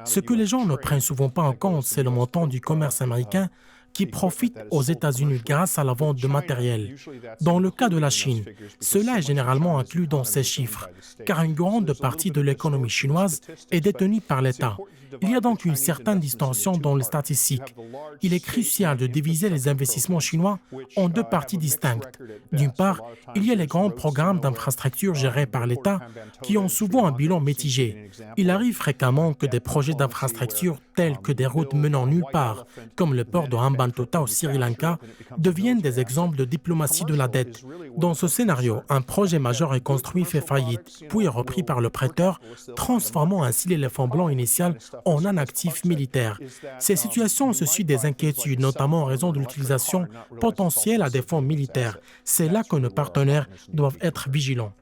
Ce que les gens ne prennent souvent pas en compte, c'est le montant du commerce américain qui profitent aux États-Unis grâce à la vente de matériel. Dans le cas de la Chine, cela est généralement inclus dans ces chiffres, car une grande partie de l'économie chinoise est détenue par l'État. Il y a donc une certaine distorsion dans les statistiques. Il est crucial de diviser les investissements chinois en deux parties distinctes. D'une part, il y a les grands programmes d'infrastructures gérés par l'État qui ont souvent un bilan mitigé. Il arrive fréquemment que des projets d'infrastructures tels que des routes menant nulle part, comme le port de Hanbin Bantota au Sri Lanka deviennent des exemples de diplomatie de la dette. Dans ce scénario, un projet majeur est construit, fait faillite, puis est repris par le prêteur, transformant ainsi l'éléphant blanc initial en un actif militaire. Ces situations suscitent des inquiétudes, notamment en raison de l'utilisation potentielle à des fins militaires. C'est là que nos partenaires doivent être vigilants.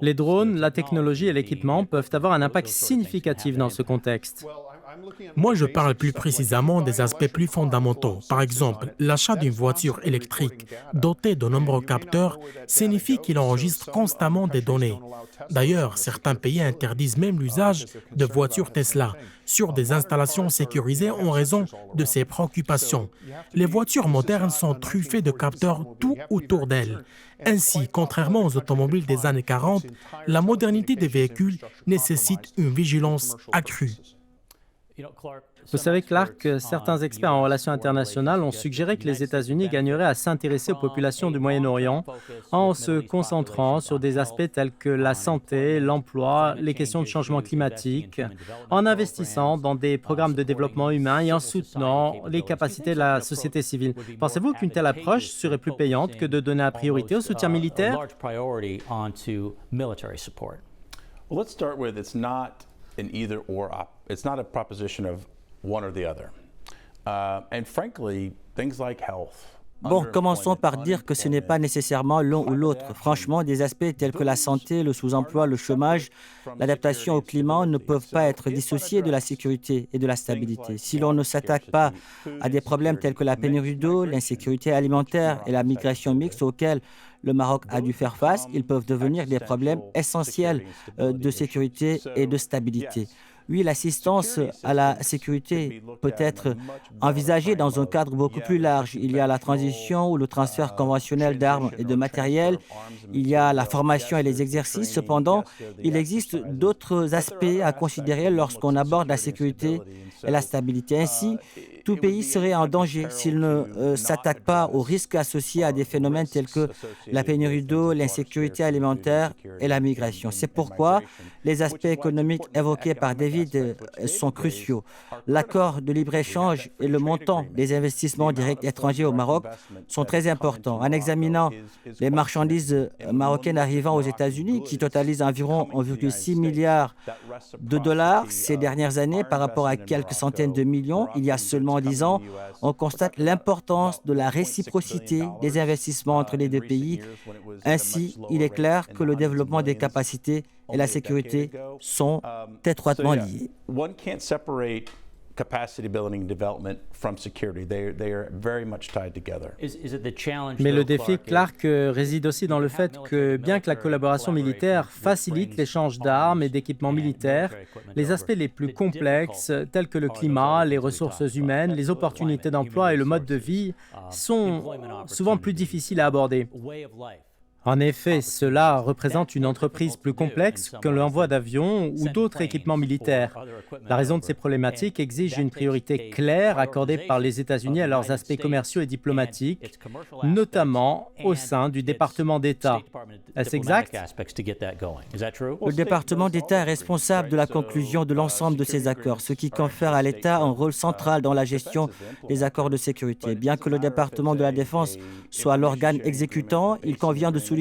Les drones, la technologie et l'équipement peuvent avoir un impact significatif dans ce contexte. Moi, je parle plus précisément des aspects plus fondamentaux. Par exemple, l'achat d'une voiture électrique dotée de nombreux capteurs signifie qu'il enregistre constamment des données. D'ailleurs, certains pays interdisent même l'usage de voitures Tesla sur des installations sécurisées en raison de ces préoccupations. Les voitures modernes sont truffées de capteurs tout autour d'elles. Ainsi, contrairement aux automobiles des années 40, la modernité des véhicules nécessite une vigilance accrue. Vous savez, Clark, certains experts en relations internationales ont suggéré que les États-Unis gagneraient à s'intéresser aux populations du Moyen-Orient en se concentrant sur des aspects tels que la santé, l'emploi, les questions de changement climatique, en investissant dans des programmes de développement humain et en soutenant les capacités de la société civile. Pensez-vous qu'une telle approche serait plus payante que de donner la priorité au soutien militaire? Let's start with it's not an either or it's not a proposition of one or the other. And frankly, things like health. Bon, commençons par dire que ce n'est pas nécessairement l'un ou l'autre. Franchement, des aspects tels que la santé, le sous-emploi, le chômage, l'adaptation au climat ne peuvent pas être dissociés de la sécurité et de la stabilité. Si l'on ne s'attaque pas à des problèmes tels que la pénurie d'eau, l'insécurité alimentaire et la migration mixte auxquels le Maroc a dû faire face, ils peuvent devenir des problèmes essentiels de sécurité et de stabilité. Oui, l'assistance à la sécurité peut être envisagée dans un cadre beaucoup plus large. Il y a la transition ou le transfert conventionnel d'armes et de matériel. Il y a la formation et les exercices. Cependant, il existe d'autres aspects à considérer lorsqu'on aborde la sécurité et la stabilité. Ainsi, tout pays serait en danger s'il ne s'attaque pas aux risques associés à des phénomènes tels que la pénurie d'eau, l'insécurité alimentaire et la migration. C'est pourquoi les aspects économiques évoqués par David sont cruciaux. L'accord de libre-échange et le montant des investissements directs étrangers au Maroc sont très importants. En examinant les marchandises marocaines arrivant aux États-Unis, qui totalisent environ 1,6 milliard de dollars ces dernières années par rapport à quelques centaines de millions il y a seulement 10 ans, on constate l'importance de la réciprocité des investissements entre les deux pays. Ainsi, il est clair que le développement des capacités et la sécurité sont étroitement liés. Capacity building and development from security. They are very much tied together. Mais le défi, Clark, réside aussi dans le fait que, bien que la collaboration militaire facilite l'échange d'armes et d'équipements militaires, les aspects les plus complexes, tels que le climat, les ressources humaines, les opportunités d'emploi et le mode de vie, sont souvent plus difficiles à aborder. En effet, cela représente une entreprise plus complexe que l'envoi d'avions ou d'autres équipements militaires. La raison de ces problématiques exige une priorité claire accordée par les États-Unis à leurs aspects commerciaux et diplomatiques, notamment au sein du département d'État. Est-ce exact? Le département d'État est responsable de la conclusion de l'ensemble de ces accords, ce qui confère à l'État un rôle central dans la gestion des accords de sécurité. Bien que le département de la Défense soit l'organe exécutant, il convient de souligner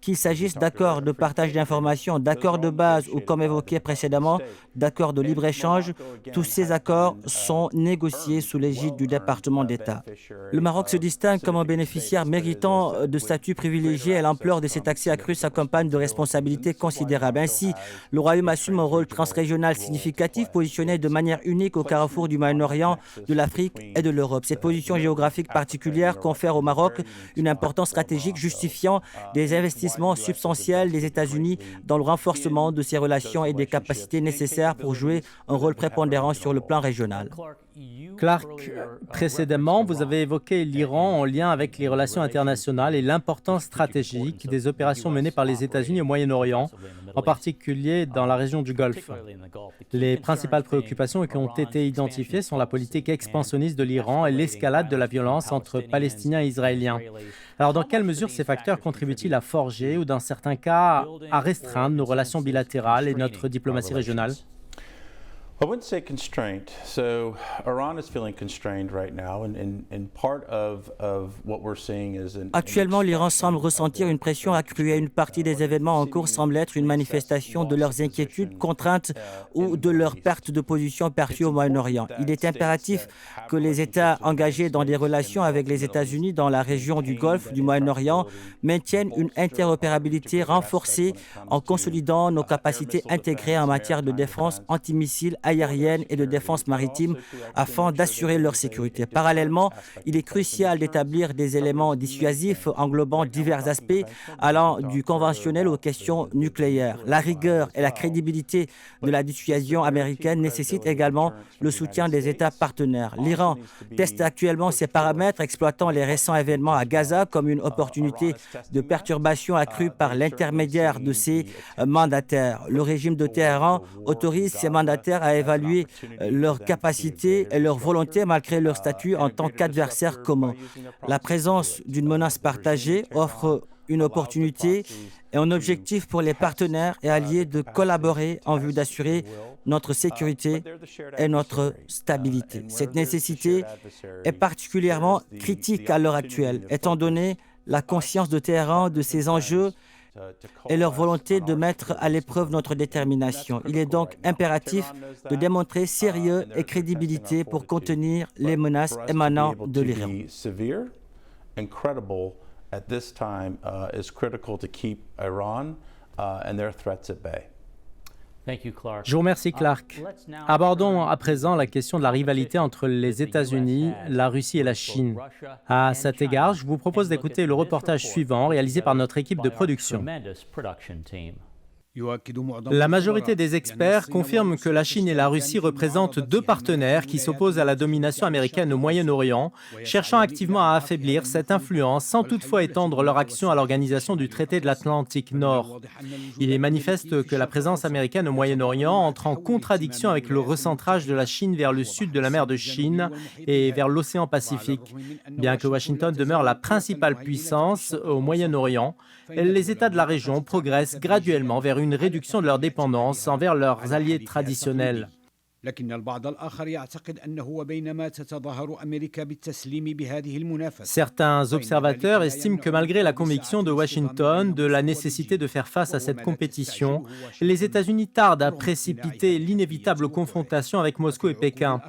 qu'il s'agisse d'accords de partage d'informations, d'accords de base ou, comme évoqué précédemment, d'accords de libre-échange, tous ces accords sont négociés sous l'égide du département d'État. Le Maroc se distingue comme un bénéficiaire méritant de statut privilégié et l'ampleur de cet accès accru s'accompagne de responsabilités considérables. Ainsi, le Royaume assume un rôle transrégional significatif, positionné de manière unique au carrefour du Moyen-Orient, de l'Afrique et de l'Europe. Cette position géographique particulière confère au Maroc une importance stratégique justifiant des investissements substantiels des États-Unis dans le renforcement de ces relations et des capacités nécessaires pour jouer un rôle prépondérant sur le plan régional. Clark, précédemment, vous avez évoqué l'Iran en lien avec les relations internationales et l'importance stratégique des opérations menées par les États-Unis au Moyen-Orient, en particulier dans la région du Golfe. Les principales préoccupations qui ont été identifiées sont la politique expansionniste de l'Iran et l'escalade de la violence entre Palestiniens et Israéliens. Alors, dans quelle mesure ces facteurs contribuent-ils à forger ou, dans certains cas, à restreindre nos relations bilatérales et notre diplomatie régionale? I wouldn't say constraint. So Iran is feeling constrained right now, and part of what we're seeing is Actuellement, l'Iran semble ressentir une pression accrue et une partie des événements en cours semble être une manifestation de leurs inquiétudes, contraintes ou de leur perte de position perçue au Moyen-Orient. Il est impératif que les États engagés dans des relations avec les États-Unis dans la région du Golfe, du Moyen-Orient, maintiennent une interopérabilité renforcée en consolidant nos capacités intégrées en matière de défense antimissile, aérienne et de défense maritime afin d'assurer leur sécurité. Parallèlement, il est crucial d'établir des éléments dissuasifs englobant divers aspects allant du conventionnel aux questions nucléaires. La rigueur et la crédibilité de la dissuasion américaine nécessitent également le soutien des États partenaires. L'Iran teste actuellement ces paramètres, exploitant les récents événements à Gaza comme une opportunité de perturbation accrue par l'intermédiaire de ses mandataires. Le régime de Téhéran autorise ses mandataires à évaluer leurs capacités et leur volonté malgré leur statut en tant qu'adversaires communs. La présence d'une menace partagée offre une opportunité et un objectif pour les partenaires et alliés de collaborer en vue d'assurer notre sécurité et notre stabilité. Cette nécessité est particulièrement critique à l'heure actuelle, étant donné la conscience de Téhéran de ces enjeux et leur volonté de mettre à l'épreuve notre détermination. Il est donc impératif de démontrer sérieux et crédibilité pour contenir les menaces émanant de l'Iran. At this time is critical to keep Iran and their threats at bay. Je vous remercie, Clark. Abordons à présent la question de la rivalité entre les États-Unis, la Russie et la Chine. À cet égard, je vous propose d'écouter le reportage suivant réalisé par notre équipe de production. La majorité des experts confirment que la Chine et la Russie représentent deux partenaires qui s'opposent à la domination américaine au Moyen-Orient, cherchant activement à affaiblir cette influence sans toutefois étendre leur action à l'organisation du traité de l'Atlantique Nord. Il est manifeste que la présence américaine au Moyen-Orient entre en contradiction avec le recentrage de la Chine vers le sud de la mer de Chine et vers l'océan Pacifique. Bien que Washington demeure la principale puissance au Moyen-Orient, les États de la région progressent graduellement vers une réduction de leur dépendance envers leurs alliés traditionnels. Certains observateurs estiment que malgré la conviction de Washington de la nécessité de faire face à cette compétition, les États-Unis tardent à précipiter l'inévitable confrontation avec Moscou et Pékin.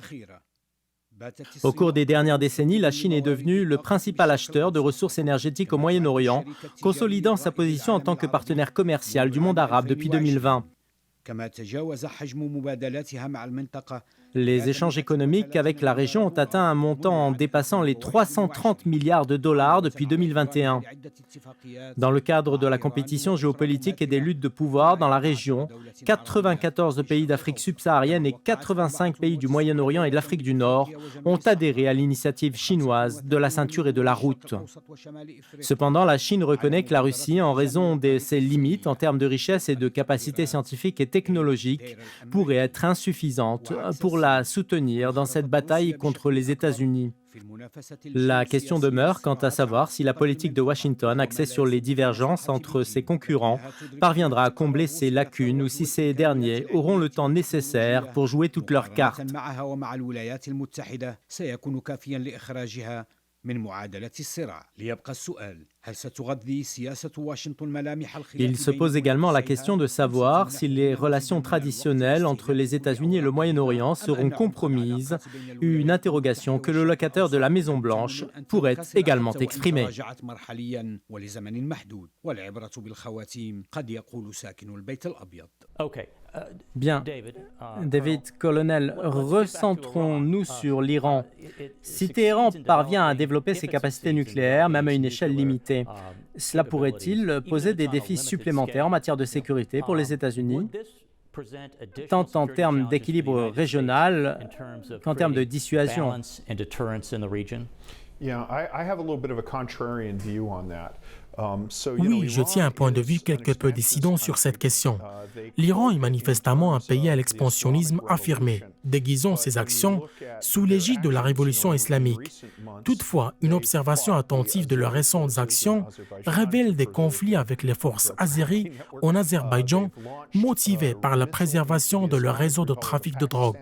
Au cours des dernières décennies, la Chine est devenue le principal acheteur de ressources énergétiques au Moyen-Orient, consolidant sa position en tant que partenaire commercial du monde arabe depuis 2020. Les échanges économiques avec la région ont atteint un montant en dépassant les 330 milliards de dollars depuis 2021. Dans le cadre de la compétition géopolitique et des luttes de pouvoir dans la région, 94 pays d'Afrique subsaharienne et 85 pays du Moyen-Orient et de l'Afrique du Nord ont adhéré à l'initiative chinoise de la ceinture et de la route. Cependant, la Chine reconnaît que la Russie, en raison de ses limites en termes de richesse et de capacités scientifiques et technologiques, pourrait être insuffisante pour la soutenir dans cette bataille contre les États-Unis. La question demeure quant à savoir si la politique de Washington, axée sur les divergences entre ses concurrents, parviendra à combler ces lacunes ou si ces derniers auront le temps nécessaire pour jouer toutes leurs cartes. Il se pose également la question de savoir si les relations traditionnelles entre les États-Unis et le Moyen-Orient seront compromises, une interrogation que le locataire de la Maison-Blanche pourrait également exprimer. Bien, David, colonel, recentrons-nous sur l'Iran. Si Téhéran parvient à développer ses capacités nucléaires, même à une échelle limitée, cela pourrait-il poser des défis supplémentaires en matière de sécurité pour les États-Unis, tant en termes d'équilibre régional qu'en termes de dissuasion? Yeah, I have a little bit of a contrarian view on that. Oui, je tiens un point de vue quelque peu dissident sur cette question. L'Iran est manifestement un pays à l'expansionnisme affirmé, déguisant ses actions sous l'égide de la révolution islamique. Toutefois, une observation attentive de leurs récentes actions révèle des conflits avec les forces azéries en Azerbaïdjan, motivés par la préservation de leur réseau de trafic de drogue.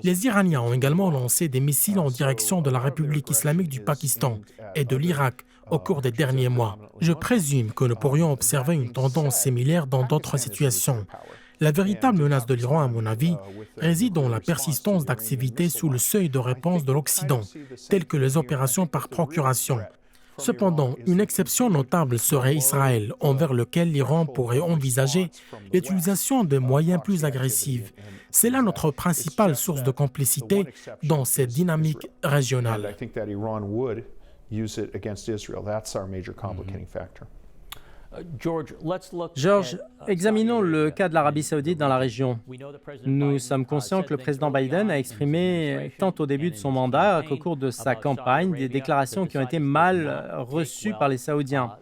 Les Iraniens ont également lancé des missiles en direction de la République islamique du Pakistan et de l'Irak au cours des derniers mois. Je présume que nous pourrions observer une tendance similaire dans d'autres situations. La véritable menace de l'Iran, à mon avis, réside dans la persistance d'activités sous le seuil de réponse de l'Occident, telles que les opérations par procuration. Cependant, une exception notable serait Israël, envers lequel l'Iran pourrait envisager l'utilisation de moyens plus agressifs. C'est là notre principale source de complicité dans cette dynamique régionale. George, examinons le cas de l'Arabie saoudite dans la région. Nous sommes conscients que le président Biden a exprimé, tant au début de son mandat qu'au cours de sa campagne, des déclarations qui ont été mal reçues par les Saoudiens.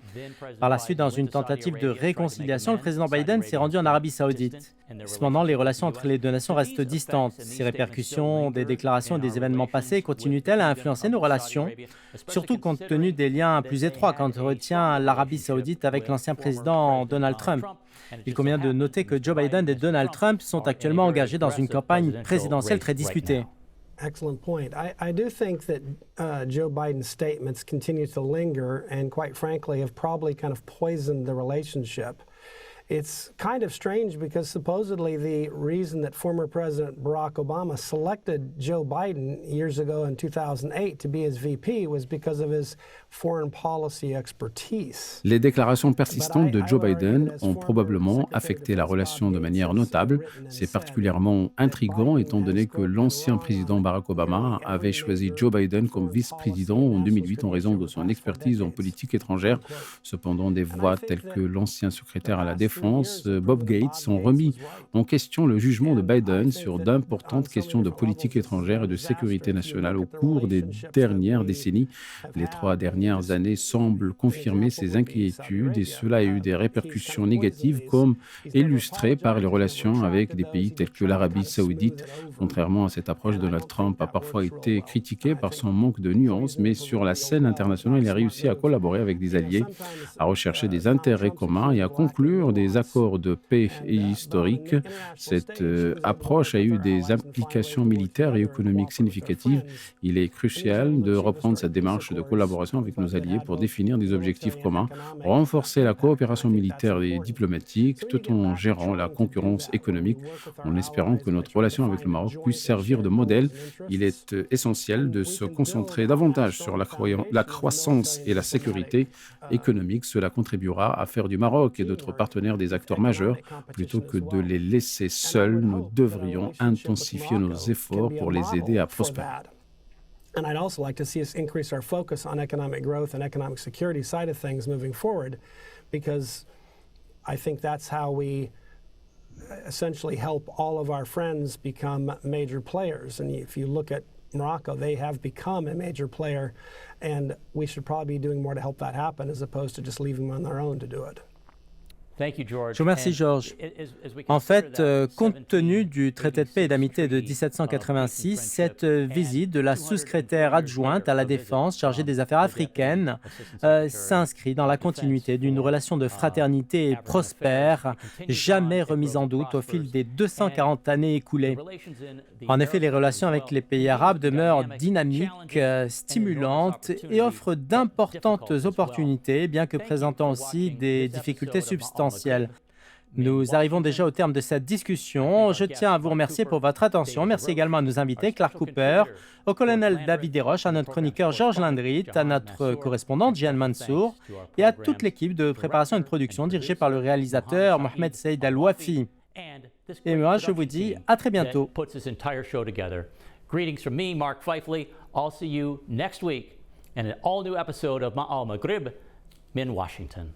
Par la suite, dans une tentative de réconciliation, le président Biden s'est rendu en Arabie saoudite. Cependant, les relations entre les deux nations restent distantes. Ces répercussions des déclarations et des événements passés continuent-elles à influencer nos relations, surtout compte tenu des liens plus étroits qu'entretient l'Arabie saoudite avec l'ancien président Donald Trump? Il convient de noter que Joe Biden et Donald Trump sont actuellement engagés dans une campagne présidentielle très disputée. Excellent point. I do think that Joe Biden's statements continue to linger and, quite frankly, have probably kind of poisoned the relationship. It's kind of strange because supposedly the reason that former President Barack Obama selected Joe Biden years ago in 2008 to be his VP was because of his foreign policy expertise. Les déclarations persistantes de Joe Biden ont probablement affecté la relation de manière notable. C'est particulièrement intriguant étant donné que l'ancien président Barack Obama avait choisi Joe Biden comme vice-président en 2008 en raison de son expertise en politique étrangère. Cependant, des voix telles que l'ancien secrétaire à la Défense, Bob Gates, ont remis en question le jugement de Biden sur d'importantes questions de politique étrangère et de sécurité nationale au cours des dernières décennies. Les 3 dernières années semblent confirmer ces inquiétudes et cela a eu des répercussions négatives comme illustré par les relations avec des pays tels que l'Arabie saoudite. Contrairement à cette approche, Donald Trump a parfois été critiqué par son manque de nuances, mais sur la scène internationale, il a réussi à collaborer avec des alliés, à rechercher des intérêts communs et à conclure des accords de paix historiques. Cette approche a eu des implications militaires et économiques significatives. Il est crucial de reprendre cette démarche de collaboration avec nos alliés pour définir des objectifs communs, renforcer la coopération militaire et diplomatique tout en gérant la concurrence économique, en espérant que notre relation avec le Maroc puisse servir de modèle. Il est essentiel de se concentrer davantage sur la croissance et la sécurité économique. Cela contribuera à faire du Maroc et d'autres partenaires des acteurs majeurs. Plutôt que de les laisser seuls, nous devrions intensifier nos efforts pour les aider à prospérer. And I'd also like to see us increase our focus on economic growth and economic security side of things moving forward, because I think that's how we essentially help all of our friends become major players. And if you look at Morocco, they have become a major player, and we should probably be doing more to help that happen as opposed to just leaving them on their own to do it. Je vous remercie, Georges. En fait, compte tenu du traité de paix et d'amitié de 1786, cette visite de la sous-secrétaire adjointe à la Défense chargée des affaires africaines s'inscrit dans la continuité d'une relation de fraternité et prospère, jamais remise en doute au fil des 240 années écoulées. En effet, les relations avec les pays arabes demeurent dynamiques, stimulantes et offrent d'importantes opportunités, bien que présentant aussi des difficultés substantielles. Nous arrivons déjà au terme de cette discussion. Je tiens à vous remercier pour votre attention. Merci également à nos invités, Clark Cooper, au colonel David Desroches, à notre chroniqueur Georges Lindrit, à notre correspondante Jeanne Mansour et à toute l'équipe de préparation et de production dirigée par le réalisateur Mohamed Saïd Al-Wafi. Et moi, je vous dis à très bientôt. Greetings from me, Mark Feifley. I'll see you next week in an all-new episode of Ma'al Maghrib in Washington.